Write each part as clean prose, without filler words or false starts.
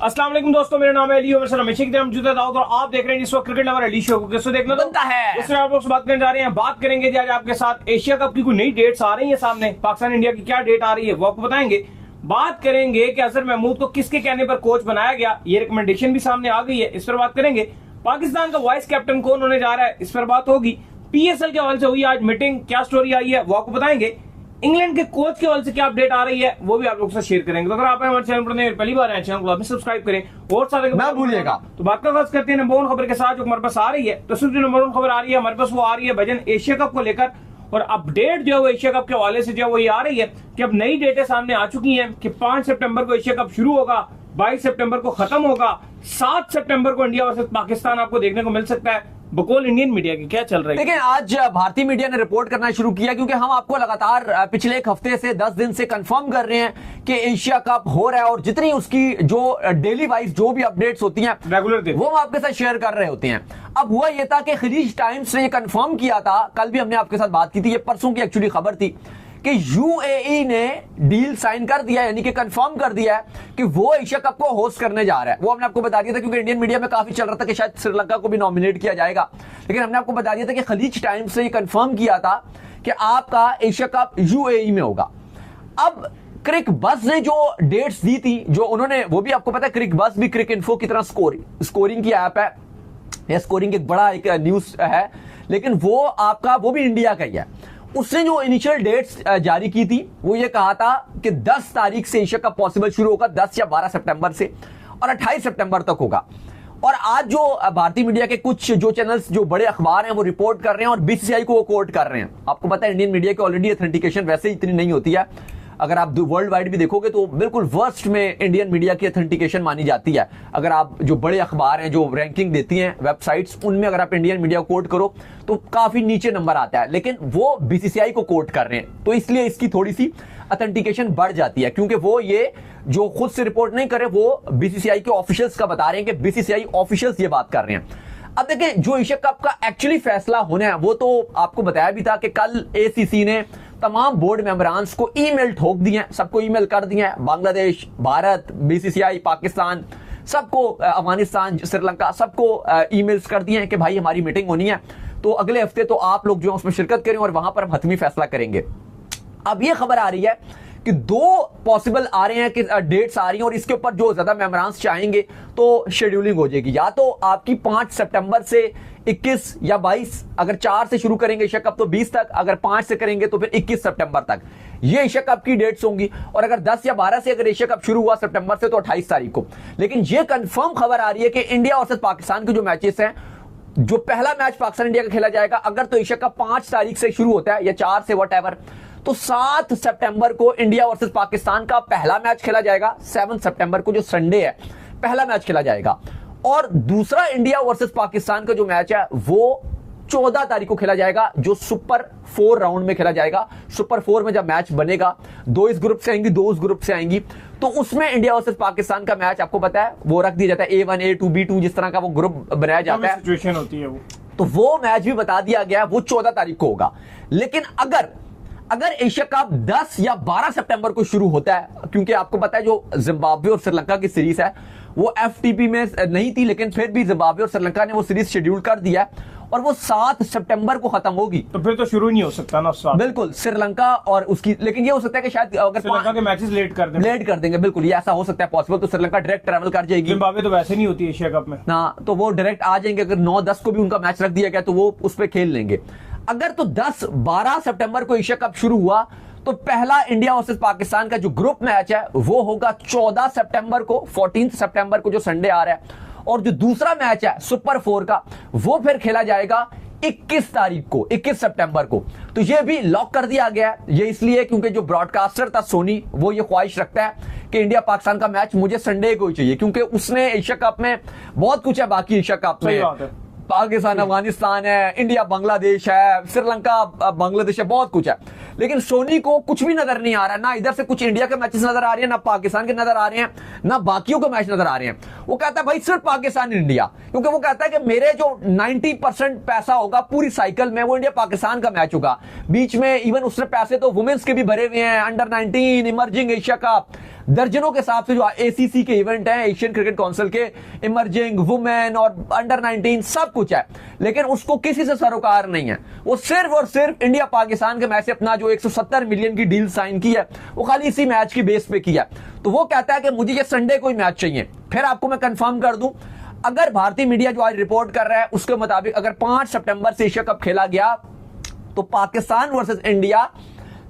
अस्सलाम वालेकुम दोस्तों, मेरा नाम है अली और हमेशा की तरह मौजूद है दाऊद और आप देख रहे हैं इस वक्त क्रिकेट लवर अली शो को। किसको देखना बनता है उससे आप लोग से बात करने जा रहे हैं। बात करेंगे जी आज आपके साथ एशिया कप की कोई नई डेट्स आ रही है सामने, पाकिस्तान इंडिया की क्या डेट आ रही है वो आपको बताएंगे। बात करेंगे कि अजहर महमूद को किसके कहने पर कोच बनाया गया, ये रिकमेंडेशन भी सामने आ गई है, इस पर बात करेंगे। पाकिस्तान का वाइस कैप्टन कौन होने जा रहा है, इस पर बात होगी। पीएसएल के हवाले से हुई आज मीटिंग, क्या स्टोरी आई है वो आपको बताएंगे। इंग्लैंड के कोच के हवाले से क्या अपडेट आ रही है वो भी आप लोग से शेयर करेंगे। तो अगर आप हमारे चैनल पर पहली बार आए, चैनल को आप सब्सक्राइब करें और साथ ना भूलिएगा। तो बात का आगाज करते हैं नंबर 1 खबर के साथ जो हमारे पास आ रही है। तो सिर्फ जो नंबर 1 खबर आ रही है हमारे पास वो आ रही है भजन एशिया कप को लेकर, और अपडेट जो है वो एशिया कप के हवाले से जो है वो ये आ रही है कि अब नई डेटें सामने आ चुकी हैं कि 5 सितंबर को एशिया कप शुरू होगा, 22 सितंबर को खत्म होगा, 7 सितंबर को इंडिया वर्सेस पाकिस्तान आपको देखने को मिल सकता है। बकौल इंडियन मीडिया की क्या चल रहा है। देखिए, आज भारतीय मीडिया ने रिपोर्ट करना शुरू किया क्योंकि हम आपको लगातार पिछले एक हफ्ते से 10 दिन से कंफर्म कर रहे हैं कि एशिया कप हो रहा है और जितनी उसकी जो डेली वाइज जो भी अपडेट्स होती हैं रेगुलर वो हम आपके साथ शेयर कर रहे होते हैं। अब हुआ यह था कि खलीज टाइम्स ने कंफर्म किया था, कल भी हमने आपके साथ बात की थी, ये परसों की एक्चुअली खबर थी कि यूएई ने डील साइन कर दिया, यानी कि कंफर्म कर दिया है कि वो एशिया कप को होस्ट करने जा रहा है। वो हमने आपको बता दिया था क्योंकि इंडियन मीडिया में काफी चल रहा था कि शायद श्रीलंका को भी नॉमिनेट किया जाएगा, लेकिन हमने आपको बता दिया था कि खलीज टाइम्स ने ये कंफर्म किया था कि आपका एशिया कप यूएई में होगा। अब क्रिक बस ने जो डेट्स दी थी, जो उन्होंने, वो भी आपको पता है क्रिक बस भी क्रिक इन्फो की तरह स्कोरिंग की ऐप है, यह स्कोरिंग एक बड़ा एक न्यूज है, लेकिन वो आपका वो भी इंडिया का ही है। उसने जो इनिशियल डेट्स जारी की थी वो ये कहा था कि 10 तारीख से एशिया कप पॉसिबल शुरू होगा, 10 या 12 सितंबर से, और 28 सितंबर तक होगा। और आज जो भारतीय मीडिया के कुछ जो चैनल्स, जो बड़े अखबार हैं, वो रिपोर्ट कर रहे हैं और बीसीसीआई को वो कोट कर रहे हैं। आपको पता है इंडियन मीडिया की ऑलरेडी ऑथेंटिकेशन वैसे ही इतनी नहीं होती है, अगर आप वर्ल्ड वाइड भी देखोगे तो बिल्कुल वर्स्ट में इंडियन मीडिया की ऑथेंटिकेशन मानी जाती है। अगर आप जो बड़े अखबार हैं, जो रैंकिंग देती हैं वेबसाइट्स, उनमें अगर आप इंडियन मीडिया को कोट करो तो काफी नीचे नंबर आता है, लेकिन वो बीसीसीआई को कोट कर रहे हैं, तो इसलिए इसकी थोड़ी सी ऑथेंटिकेशन बढ़ जाती है, क्योंकि वो ये जो खुद से रिपोर्ट नहीं करे, वो बीसीसीआई के ऑफिशियल्स का बता रहे हैं कि बीसीसीआई ऑफिशियल्स ये बात कर रहे हैं। अब देखिए, जो एशिया कप का एक्चुअली फैसला होना है वो तो आपको बताया भी था कि कल एसीसी ने तमाम बोर्ड मेंबरान्स को ईमेल ठोक दिए हैं, सबको ईमेल कर दिए हैं, बांग्लादेश, भारत, बीसीसीआई, पाकिस्तान, सबको, अफगानिस्तान, श्रीलंका, सबको ईमेल्स कर दिए हैं कि भाई हमारी मीटिंग होनी है, तो अगले हफ्ते तो आप लोग जो है उसमें शिरकत करें और वहां पर हम हतमी फैसला करेंगे। अब ये खबर आ रही है कि 2 पॉसिबल आ रहे हैं कि डेट्स आ रही हैं और इसके ऊपर जो ज्यादा मेंबरान्स चाहेंगे तो शेड्यूलिंग हो जाएगी, या तो आपकी 5 सितंबर से 21 या 22, अगर 4 से शुरू करेंगे एशिया कप तो 20 तक, अगर 5 से करेंगे तो फिर 21 सितंबर तक ये एशिया कप की डेट्स होंगी, और अगर 10 या 12 से अगर एशिया कप शुरू हुआ सितंबर से तो 28 तारीख को। लेकिन ये कंफर्म खबर आ रही है कि इंडिया वर्सेस पाकिस्तान के जो मैचेस हैं, जो पहला मैच पाकिस्तान इंडिया का खेला जाएगा, अगर तो एशिया कप 5 तारीख से शुरू होता है या 4 से व्हाटएवर, तो 7 सितंबर को इंडिया वर्सेस पाकिस्तान का पहला मैच खेला जाएगा, 7 सितंबर को जो संडे है पहला मैच खेला जाएगा, और दूसरा इंडिया वर्सेस पाकिस्तान का जो मैच है वो 14 तारीख को खेला जाएगा, जो सुपर 4 राउंड में खेला जाएगा। सुपर 4 में जब मैच बनेगा, 2 इस ग्रुप से आएंगी, 2 उस ग्रुप से आएंगी, तो उसमें इंडिया वर्सेस पाकिस्तान का मैच आपको पता है वो रख दिया जाता है A1 A2 B2 जिस तरह का वो ग्रुप बनाया जाता है, सिचुएशन होती है वो, तो वो मैच भी बता दिया गया है, वो 14 तारीख को होगा। लेकिन अगर एशिया कप 10 या 12 सितंबर को शुरू होता है, क्योंकि आपको पता है जो जिम्बाब्वे और श्रीलंका की सीरीज है वो एफटीपी में नहीं थी, लेकिन फिर भी जिम्बाब्वे और श्रीलंका ने वो सीरीज शेड्यूल कर दिया और वो 7 सितंबर को खत्म होगी, तो फिर तो शुरू नहीं हो सकता ना। बिल्कुल, श्रीलंका और उसकी, लेकिन ये हो सकता है कि शायद अगर श्रीलंका के मैचेस लेट कर देंगे, बिल्कुल ये ऐसा हो सकता है पॉसिबल, तो श्रीलंका डायरेक्ट ट्रैवल कर जाएगी। जिम्बाब्वे तो वैसे नहीं होती एशिया कप में ना, तो वो डायरेक्ट आ जाएंगे, अगर 9-10 को भी उनका मैच रख दिया गया तो वो उस पर खेल लेंगे। अगर तो 10-12 सितंबर को एशिया कप शुरू हुआ तो पहला इंडिया वर्सेस पाकिस्तान का जो ग्रुप मैच है वो होगा 14 सितंबर को, 14 सितंबर को जो संडे आ रहा है, और जो दूसरा मैच है सुपर 4 का वो फिर खेला जाएगा 21 तारीख को, 21 सितंबर को। तो ये भी लॉक कर दिया गया है, ये इसलिए क्योंकि जो ब्रॉडकास्टर था सोनी, वो ये ख्वाहिश रखता है कि इंडिया पाकिस्तान का मैच मुझे संडे को ही चाहिए, क्योंकि उसने एशिया कप में बहुत कुछ है, बाकी एशिया कप में पाकिस्तान अफगानिस्तान है, इंडिया बांग्लादेश है, श्रीलंका बांग्लादेश है, बहुत कुछ है, लेकिन सोनी को कुछ भी नजर नहीं आ रहा है, ना इधर से कुछ इंडिया के मैचेस नजर आ रहे हैं, ना पाकिस्तान के नजर आ रहे हैं, ना बाकियों के मैच नजर आ रहे हैं। वो कहता है भाई सिर्फ पाकिस्तान इंडिया, क्योंकि वो कहता है कि मेरे जो 90% पैसा होगा पूरी साइकिल में वो इंडिया पाकिस्तान का मैच होगा। बीच में इवन उसने पैसे तो वुमेन्स के भी भरे हुए हैं, अंडर 19, इमर्जिंग एशिया कप, दर्जनों के हिसाब से जो एसीसी के इवेंट हैं, एशियन क्रिकेट काउंसिल के, इमर्जिंग, वुमेन और अंडर 19 सब कुछ है, लेकिन उसको किसी से सरोकार नहीं है। वो सिर्फ और सिर्फ इंडिया पाकिस्तान के मैच से अपना जो 170 मिलियन की डील साइन की है वो खाली इसी मैच की बेस पे किया। तो वो कहता है कि मुझे ये संडे को ही मैच चाहिए। फिर आपको मैं कंफर्म कर दूं, अगर भारतीय मीडिया जो आज रिपोर्ट कर रहा है उसके मुताबिक अगर 5 सितंबर से एशिया कप खेला गया तो पाकिस्तान वर्सेस इंडिया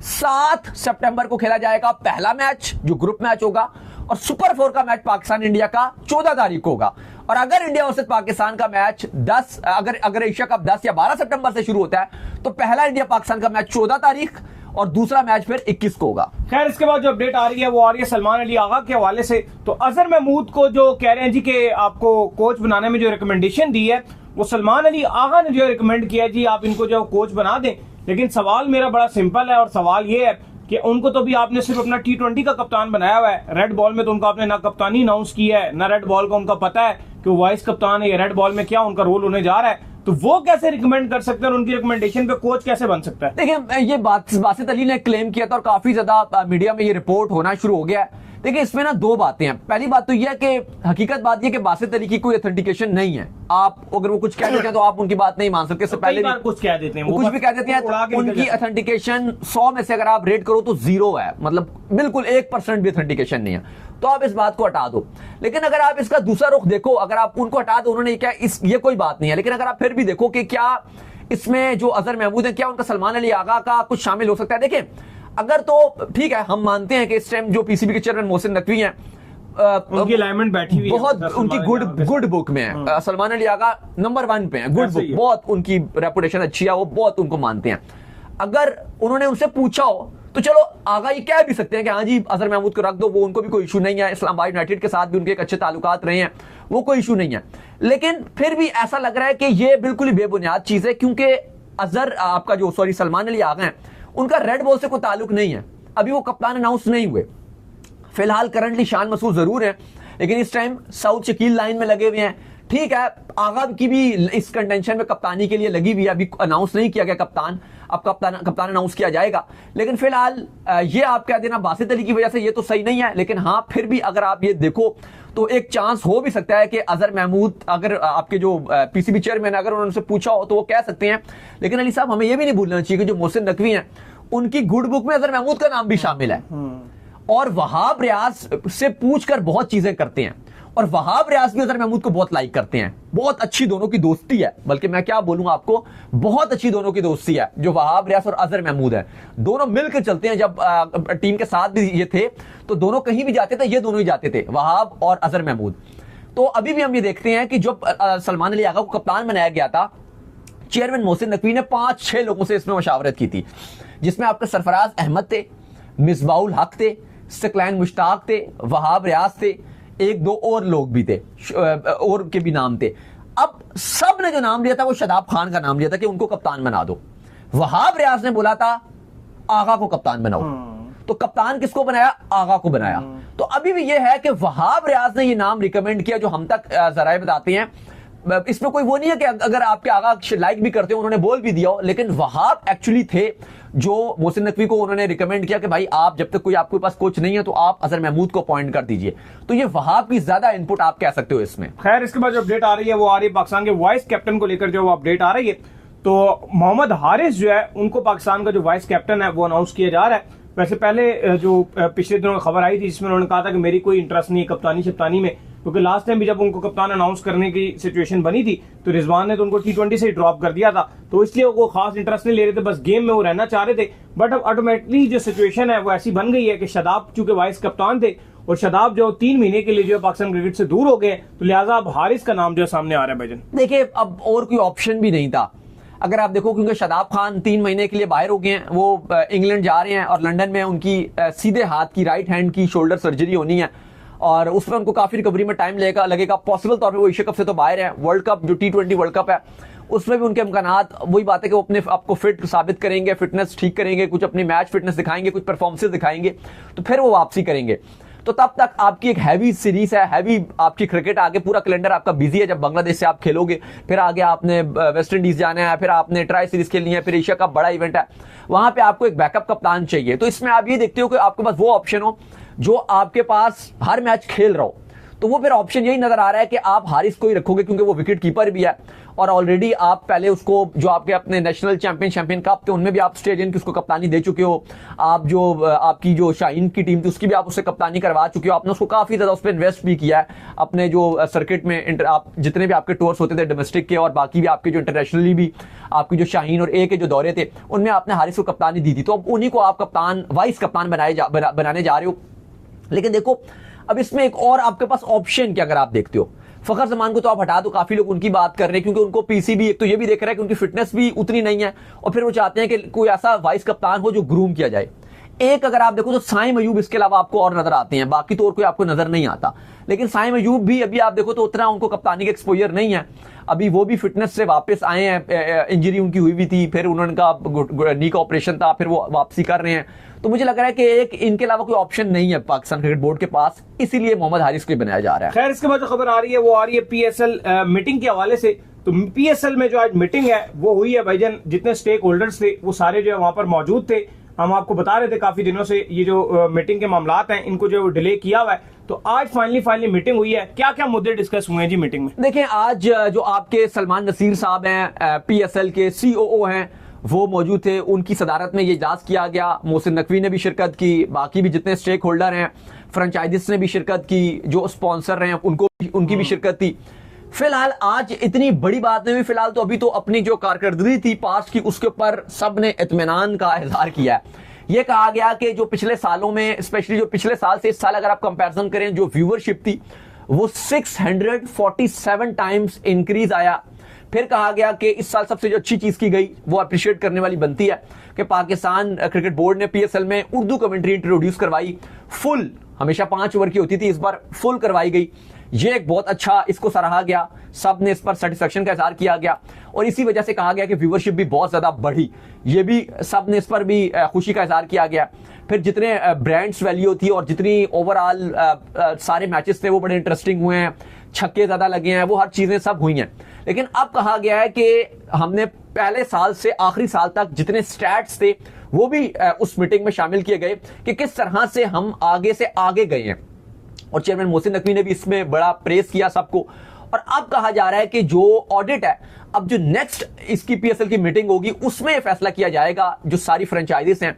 7 सितंबर को खेला जाएगा पहला मैच जो ग्रुप मैच होगा, और सुपर 4 का मैच पाकिस्तान इंडिया का 14 तारीख को होगा। और अगर इंडिया वर्सेस पाकिस्तान का मैच 10 अगर एशिया कप 10 या 12 सितंबर से शुरू होता है तो पहला इंडिया पाकिस्तान का मैच 14 तारीख और दूसरा मैच फिर 21 को होगा। खैर, इसके बाद जो अपडेट आ रही है वो आ रही है सलमान अली आगा के हवाले से। तो अजहर महमूद को जो कह रहे हैं जी कि आपको कोच बनाने में जो रिकमेंडेशन दी है वो सलमान अली आगा ने जो रिकमेंड किया जी आप इनको जो कोच बना दें। लेकिन सवाल मेरा बड़ा सिंपल है और सवाल ये है कि उनको तो भी आपने सिर्फ अपना T20 का कप्तान बनाया हुआ है। रेड बॉल में तो उनका आपने ना कप्तानी अनाउंस किया है, ना रेड बॉल का उनका पता है कि वो वाइस कप्तान है या रेड बॉल में क्या उनका रोल होने जा रहा है। तो वो कैसे रिकमेंड कर सकते हैं और उनकी रिकमेंडेशन पे कोच कैसे बन सकता है? देखिए, ये बासित अली ने क्लेम किया था और काफी ज्यादा मीडिया में ये रिपोर्ट होना शुरू हो गया है। देखिए, इसमें ना दो बातें हैं। पहली बात तो यह है कि हकीकत बात यह कि बासित अली की कोई ऑथेंटिकेशन नहीं है। आप अगर वो कुछ कह देते हैं तो आप उनकी बात नहीं मान सकते। इससे पहले भी कुछ कह देते हैं, कुछ भी कह देते हैं। उनकी ऑथेंटिकेशन 100 में से अगर आप रेट करो तो 0 है, मतलब बिल्कुल 1% भी ऑथेंटिकेशन नहीं है। तो आप इस बात को हटा दो। लेकिन अगर आप इसका दूसरा रुख देखो, अगर आप उनको हटा दो, उन्होंने क्या ये कोई बात नहीं है, लेकिन अगर आप फिर भी देखो कि क्या इसमें जो अजहर महमूद है क्या उनका सलमान अली आगा का कुछ शामिल हो सकता है। देखिए, अगर तो ठीक है, हम मानते हैं कि इस टाइम जो पीसीबी के चेयरमैन मोहसिन नकवी हैं उनकी अलाइनमेंट बैठी हुई बहुत उनकी गुड बुक में है। सलमान अली आगा नंबर 1 पे है, गुड बुक, बहुत उनकी रेपुटेशन अच्छी है, वो बहुत उनको मानते हैं। अगर उन्होंने उनसे पूछा हो तो चलो आगा ये कह भी सकते हैं कि हाँ जी अजहर महमूद को रख दो, वो उनको भी कोई इशू नहीं है। इस्लामाबाद यूनाइटेड के साथ भी उनके एक अच्छे ताल्लुकात रहे हैं, वो कोई इशू नहीं है। लेकिन फिर भी ऐसा लग रहा है कि ये बिल्कुल ही बेबुनियाद चीज है, क्योंकि अजहर आपका जो सलमान अली आगा हैं उनका रेड बॉल से कोई ताल्लुक नहीं है। अभी वो कप्तान अनाउंस नहीं हुए। फिलहाल करंटली शान मसूद जरूर है, लेकिन इस टाइम साउथ शकील लाइन में लगे हुए हैं। ठीक है, आगा की भी इस कंटेंशन में कप्तानी के लिए लगी हुई है। अभी अनाउंस नहीं किया गया कप्तान, अब कप्तान अनाउंस किया जाएगा। लेकिन फिलहाल ये आप कह देना बासित अली की वजह से ये तो सही नहीं है। लेकिन हाँ, फिर भी अगर आप ये देखो तो एक चांस हो भी सकता है कि अजहर महमूद, अगर आपके जो पीसीबी चेयरमैन अगर उन्होंने पूछा हो तो वो कह सकते हैं। लेकिन अली साहब, हमें ये भी नहीं भूलना चाहिए कि जो मोहसिन नकवी हैं उनकी गुड बुक में अजहर महमूद का नाम भी शामिल है, और वहाब रियाज से पूछकर बहुत चीजें करते हैं, और वहाब रियाज भी अजहर महमूद को बहुत लाइक करते हैं। बहुत अच्छी दोनों की दोस्ती है, बल्कि मैं क्या बोलूं आपको, बहुत अच्छी दोनों की दोस्ती है जो वहाब रियाज और अजहर महमूद है। दोनों मिलकर चलते हैं। जब टीम के साथ भी ये थे तो दोनों कहीं भी जाते थे, ये दोनों ही जाते थे, वहाब और अजहर महमूद। तो अभी भी हम ये देखते हैं कि जब सलमान अली आगा को कप्तान बनाया गया था, चेयरमैन मोहसिन नकवी ने 5-6 लोगों से इसमें मशावरत की थी, जिसमें आपके सरफराज अहमद थे, मिसबाउल हक थे, सकलैन मुश्ताक थे, वहाब रियाज थे, 1-2 और लोग भी थे, और के भी नाम थे। अब सब ने जो नाम लिया था वो शादाब खान का नाम लिया था कि उनको कप्तान बना दो। वहाब रियाज ने बोला था आगा को कप्तान बनाओ। तो कप्तान किसको बनाया? आगा को बनाया। तो अभी भी ये है कि वहाब रियाज ने ये नाम रिकमेंड किया जो हम तक जराए बताते हैं। इसमें कोई वो नहीं है कि अगर आपके आगा लाइक भी करते हो, उन्होंने बोल भी दिया हो, लेकिन वहाब एक्चुअली थे जो मोहसिन नकवी को उन्होंने रिकमेंड किया कि भाई आप जब तक कोई आपके पास कोच नहीं है तो आप अजहर महमूद को अपॉइंट कर दीजिए। तो ये वहाब की ज्यादा इनपुट आप कह सकते हो इसमें। खैर, इसके बाद जो अपडेट आ रही है वो आ रही है पाकिस्तान के वाइस कैप्टन को लेकर जो अपडेट आ रही है। तो मोहम्मद हारिस जो है उनको पाकिस्तान का जो वाइस कैप्टन है वो अनाउंस किया जा रहा है। वैसे पहले जो पिछले दिनों खबर आई थी जिसमें उन्होंने कहा था कि मेरी कोई इंटरेस्ट नहीं है कप्तानी शप्तानी में, क्योंकि लास्ट टाइम भी जब उनको कप्तान अनाउंस करने की सिचुएशन बनी थी तो रिजवान ने तो उनको T20 से ही ड्रॉप कर दिया था, तो इसलिए वो खास इंटरेस्ट नहीं ले रहे थे, बस गेम में वो रहना चाह रहे थे। बट अब ऑटोमेटिकली जो सिचुएशन है वो ऐसी बन गई है कि शादाब चूंकि वाइस कप्तान थे और शादाब जो 3 महीने के लिए जो पाकिस्तान क्रिकेट से दूर हो गए, तो लिहाजा अब हारिस का नाम जो सामने आ रहा है। भाईजान देखिए, अब और कोई ऑप्शन भी नहीं था। अगर आप देखो, क्योंकि शादाब खान 3 महीने के लिए बाहर हो गए हैं, वो इंग्लैंड जा रहे हैं और लंदन में उनकी सीधे हाथ की राइट हैंड की शोल्डर सर्जरी होनी है और उसमें उनको काफी रिकवरी में टाइम लगेगा। पॉसिबल तौर पे वो एशिया कप से तो बाहर है। वर्ल्ड कप जो T20 वर्ल्ड कप है उसमें भी उनके इम्कानात, वही बात है कि वो अपने आपको फिट साबित करेंगे, फिटनेस ठीक करेंगे, कुछ अपनी मैच फिटनेस दिखाएंगे, कुछ परफॉर्मेंसेस दिखाएंगे, तो फिर वो वापसी करेंगे। तो तब तक आपकी एक हैवी सीरीज है, हैवी आपकी क्रिकेट आगे, पूरा कैलेंडर आपका बिजी है। जब बांग्लादेश से आप खेलोगे, फिर आगे आपने वेस्ट इंडीज जाना है, फिर आपने ट्राई सीरीज खेलनी है, फिर एशिया कप बड़ा इवेंट है, वहां पे आपको एक बैकअप कप्तान चाहिए। तो इसमें आप ये देखते हो कि आपके पास वो ऑप्शन हो जो आपके पास हर मैच खेल रहा हो। तो वो फिर ऑप्शन यही नजर आ रहा है कि आप हारिस को ही रखोगे, क्योंकि वो विकेट कीपर भी है और ऑलरेडी आप पहले उसको जो आपके अपने नेशनल चैंपियन कप थे उनमें भी आप स्टेट की उसको कप्तानी दे चुके हो। आप जो आपकी जो शाहीन की टीम थी उसकी भी आप उससे कप्तानी करवा चुके हो। आपने उसको काफी ज्यादा उस पर इन्वेस्ट भी किया है अपने जो सर्किट में। आप जितने भी आपके टूर्स होते थे डोमेस्टिक के और बाकी भी आपके जो इंटरनेशनली भी आपकी जो शाहीन और ए के जो दौरे थे उनमें आपने हारिस को कप्तानी दी थी। तो अब उन्हीं को आप कप्तान, वाइस कप्तान बनाने जा रहे हो। लेकिन देखो अब इसमें एक और आपके पास ऑप्शन क्या, अगर आप देखते हो फखर जमान को तो आप हटा दो, काफी लोग उनकी बात कर रहे हैं क्योंकि उनको पीसीबी एक तो ये भी देख रहा है कि उनकी फिटनेस भी उतनी नहीं है और फिर वो चाहते हैं कि कोई ऐसा वाइस कप्तान हो जो ग्रूम किया जाए। एक अगर आप देखो तो साइम अयूब इसके अलावा आपको और नजर आते हैं, बाकी तो और कोई आपको नजर नहीं आता। लेकिन साइम अयूब भी अभी आप देखो तो उतना उनको कप्तानी का एक्सपोजर नहीं है। अभी वो भी फिटनेस से वापस आए हैं, इंजरी उनकी हुई भी थी, फिर उन्होंने नी का ऑपरेशन था, फिर वो वापसी कर रहे हैं। तो मुझे लग रहा है कि एक इनके अलावा कोई ऑप्शन नहीं है पाकिस्तान क्रिकेट बोर्ड के पास, इसीलिए मोहम्मद हारिस को बनाया जा रहा है। खैर इसके बाद जो खबर आ रही है वो आ रही है पीएसएल मीटिंग के हवाले से। तो पीएसएल में जो आज मीटिंग है वो हुई है भाईजान, जितने स्टेक होल्डर्स थे वो सारे जो है वहां पर मौजूद थे। हम आपको बता रहे थे काफी दिनों से ये जो मीटिंग के मामलात हैं इनको जो डिले किया हुआ है, तो आज फाइनली मीटिंग हुई है। क्या क्या मुद्दे डिस्कस हुए हैं जी मीटिंग में? देखें आज जो आपके सलमान नसीर साहब हैं पीएसएल के सीओओ हैं वो मौजूद थे, उनकी सदारत में ये इजलास किया गया। मोहसिन नकवी ने भी शिरकत की, बाकी भी जितने स्टेक होल्डर हैं, फ्रेंचाइजिस ने भी शिरकत की, जो स्पॉन्सर हैं उनकी भी शिरकत थी। फिलहाल आज इतनी बड़ी बात नहीं हुई, फिलहाल तो अभी तो अपनी जो कारकर्दगी थी पास्ट की उसके ऊपर सब ने इत्मीनान का इजहार किया है। यह कहा गया कि जो पिछले सालों में, स्पेशली जो पिछले साल से इस साल अगर आप कंपैरिजन करें, जो व्यूवरशिप थी वो 647 टाइम्स इंक्रीज आया। फिर कहा गया कि इस साल सबसे जो अच्छी चीज की गई वो अप्रिशिएट करने वाली बनती है कि पाकिस्तान क्रिकेट बोर्ड ने पीएसएल में उर्दू कमेंट्री इंट्रोड्यूस करवाई, फुल, हमेशा 5 ओवर की होती थी, इस बार फुल करवाई गई। ये एक बहुत अच्छा, इसको सराहा गया, सब ने इस पर सेटिस्फेक्शन का इजहार किया गया और इसी वजह से कहा गया कि व्यूवरशिप भी बहुत ज्यादा बढ़ी, ये भी सब ने इस पर भी खुशी का इजहार किया गया। फिर जितने ब्रांड्स वैल्यू थी और जितनी ओवरऑल सारे मैचेस थे वो बड़े इंटरेस्टिंग हुए हैं, छक्के ज्यादा लगे हैं, वो हर चीजें सब हुई हैं। लेकिन अब कहा गया है कि हमने पहले साल से आखिरी साल तक जितने स्टैट्स थे वो भी उस मीटिंग में शामिल किए गए कि किस तरह से हम आगे से आगे गए हैं और चेयरमैन मोहसिन नकवी ने भी इसमें बड़ा प्रेस किया सबको। और अब कहा जा रहा है कि जो ऑडिट है, अब जो नेक्स्ट इसकी पीएसएल की मीटिंग होगी उसमें यह फैसला किया जाएगा, जो सारी फ्रेंचाइजीज हैं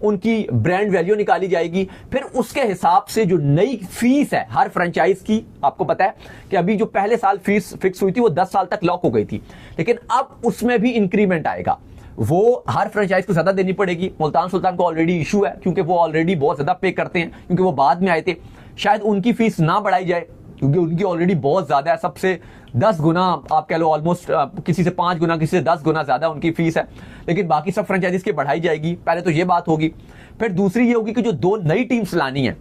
उनकी ब्रांड वैल्यू निकाली जाएगी, फिर उसके हिसाब से जो नई फीस है हर फ्रेंचाइज की, आपको पता है कि अभी जो पहले साल फीस फिक्स हुई थी वो 10 साल तक लॉक हो गई थी, लेकिन अब उसमें भी इंक्रीमेंट आएगा, वो हर फ्रेंचाइज को ज्यादा देनी पड़ेगी। मुल्तान सुल्तान को ऑलरेडी इशू है क्योंकि वो ऑलरेडी बहुत ज्यादा पे करते हैं, क्योंकि वो बाद में आए थे, शायद उनकी फीस ना बढ़ाई जाए क्योंकि उनकी ऑलरेडी बहुत ज्यादा है, सबसे 10 गुना आप कह लो, ऑलमोस्ट किसी से 5 गुना, किसी से 10 गुना ज्यादा उनकी फीस है। लेकिन बाकी सब फ्रेंचाइजीज की बढ़ाई जाएगी, पहले तो ये बात होगी। फिर दूसरी ये होगी कि जो 2 नई टीम्स लानी है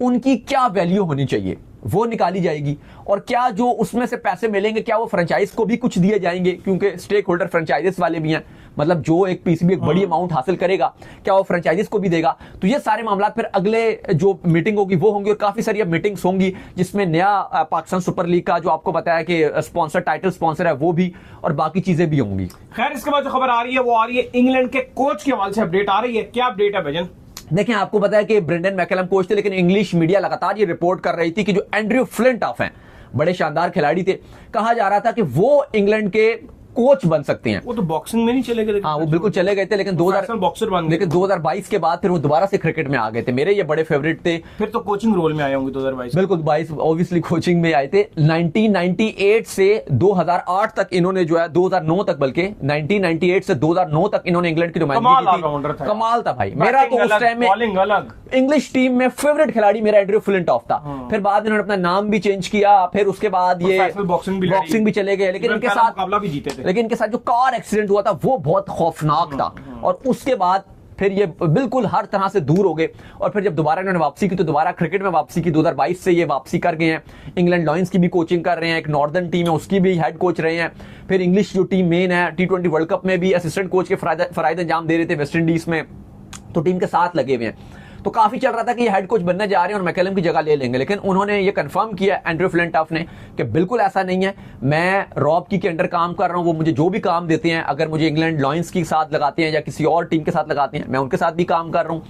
उनकी क्या वैल्यू होनी चाहिए वो निकाली जाएगी, और क्या जो उसमें से पैसे मिलेंगे क्या वो फ्रेंचाइज को भी कुछ दिए जाएंगे, क्योंकि स्टेक होल्डर फ्रेंचाइजेस वाले भी हैं, मतलब जो एक पीसीबी एक बड़ी अमाउंट हासिल करेगा क्या वो फ्रेंचाइजीज को भी देगा। तो ये सारे मामला फिर अगले जो मीटिंग होगी वो होंगी, और काफी सारी अब मीटिंग्स होंगी जिसमें नया पाकिस्तान सुपर लीग का जो आपको बताया कि स्पॉन्सर, टाइटल स्पॉन्सर है वो भी, और बाकी चीजें भी होंगी। खैर इसके बाद जो खबर आ रही है वो आ रही है इंग्लैंड के कोच के हवाले से अपडेट आ रही है। क्या अपडेट है भजन? देखें, आपको पता है कि ब्रेंडन मैकलम कोच थे, लेकिन इंग्लिश मीडिया लगातार ये रिपोर्ट कर रही थी कि जो एंड्रयू फ्लिंटॉफ हैं बड़े शानदार खिलाड़ी थे, कहा जा रहा था कि वो इंग्लैंड के कोच बन सकते हैं। वो तो बॉक्सिंग में नहीं चले गए? हाँ, वो बिल्कुल चले गए थे, लेकिन 2022 के बाद फिर वो दोबारा से क्रिकेट में आ गए थे। मेरे ये बड़े फेवरेट थे। फिर तो कोचिंग रोल में आए होंगे 2022? बिल्कुल, 22 ऑब्वियसली कोचिंग में आए थे। 1998 से 2008 तक इन्होंने जो है, 2009 तक, बल्कि 1998 से 2009 तक इन्होंने इंग्लैंड की नुमाइंदगी की। कमाल था भाई, मेरा तो उस टाइम में इंग्लिश टीम में फेवरेट खिलाड़ी मेरा एंड्रयू फ्लिंटॉफ था। फिर बाद में इन्होंने अपना नाम भी चेंज किया, फिर उसके बाद ये बॉक्सिंग भी चले गए, लेकिन इनके साथ मुकाबला भी जीते थे। लेकिन इनके साथ जो कार एक्सीडेंट हुआ था वो बहुत खौफनाक था, और उसके बाद फिर ये बिल्कुल हर तरह से दूर हो गए। और फिर जब दोबारा इन्होंने वापसी की तो दोबारा क्रिकेट में वापसी की, 2022 से ये वापसी कर गए हैं। इंग्लैंड लॉयंस की भी कोचिंग कर रहे हैं, एक नॉर्दर्न टीम है उसकी भी हेड कोच रहे हैं। फिर इंग्लिश जो टीम मेन है T20 वर्ल्ड कप में भी असिस्टेंट कोच के फराइद अंजाम दे रहे थे वेस्ट इंडीज में, तो टीम के साथ लगे हुए हैं। तो काफी चल रहा था कि ये हेड कोच बनने जा रहे हैं और मैकलम की जगह ले लेंगे, लेकिन उन्होंने ये कंफर्म किया एंड्रयू फ्लिंटॉफ ने कि बिल्कुल ऐसा नहीं है, मैं रॉब की के अंडर काम कर रहा हूं, वो मुझे जो भी काम देते हैं, अगर मुझे इंग्लैंड लॉयंस के साथ लगाते हैं या किसी और टीम के साथ लगाते हैं, मैं उनके साथ भी काम कर रहा हूं।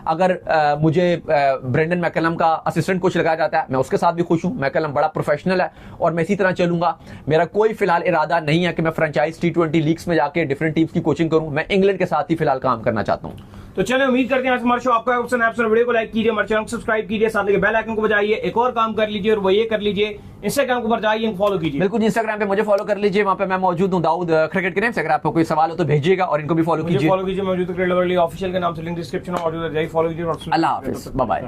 अगर मुझे ब्रेंडन मैकलम का असिस्टेंट कोच लगाया जाता है, मैं उसके साथ भी खुश हूं। मैकलम बड़ा प्रोफेशनल है और मैं इसी तरह चलूंगा। मेरा कोई फिलहाल इरादा नहीं है कि मैं फ्रेंचाइज T20 लीग्स में जाके डिफरेंट टीम्स की कोचिंग करूं। मैं इंग्लैंड के साथ ही फिलहाल काम करना चाहता हूं। तो चलिए, उम्मीद करते हैं आज हमारा शो आपका ऑप्शन है। वीडियो को लाइक कीजिए, हमारे चैनल को सब्सक्राइब कीजिए, साथ में बेल आइकन को बजाइए। एक और काम कर लीजिए और वो ये कर लीजिए, इंस्टाग्राम को जाइए, फॉलो कीजिए। बिल्कुल, इंस्टाग्राम पे मुझे फॉलो कर लीजिए, वहां पे मैं मौजूद हूं, दाऊद क्रिकेट के नेम से। अगर आपको कोई सवाल हो तो भेजिएगा और इनको भी फॉलो कीजिए। फॉलो कीजिए, मौजूद क्रिकेट ऑफिशियल के नाम से, लिंक डिस्क्रिप्शन में मौजूद है, जाइए फॉलो कीजिए। अल्लाह हाफिज, बाय बाय।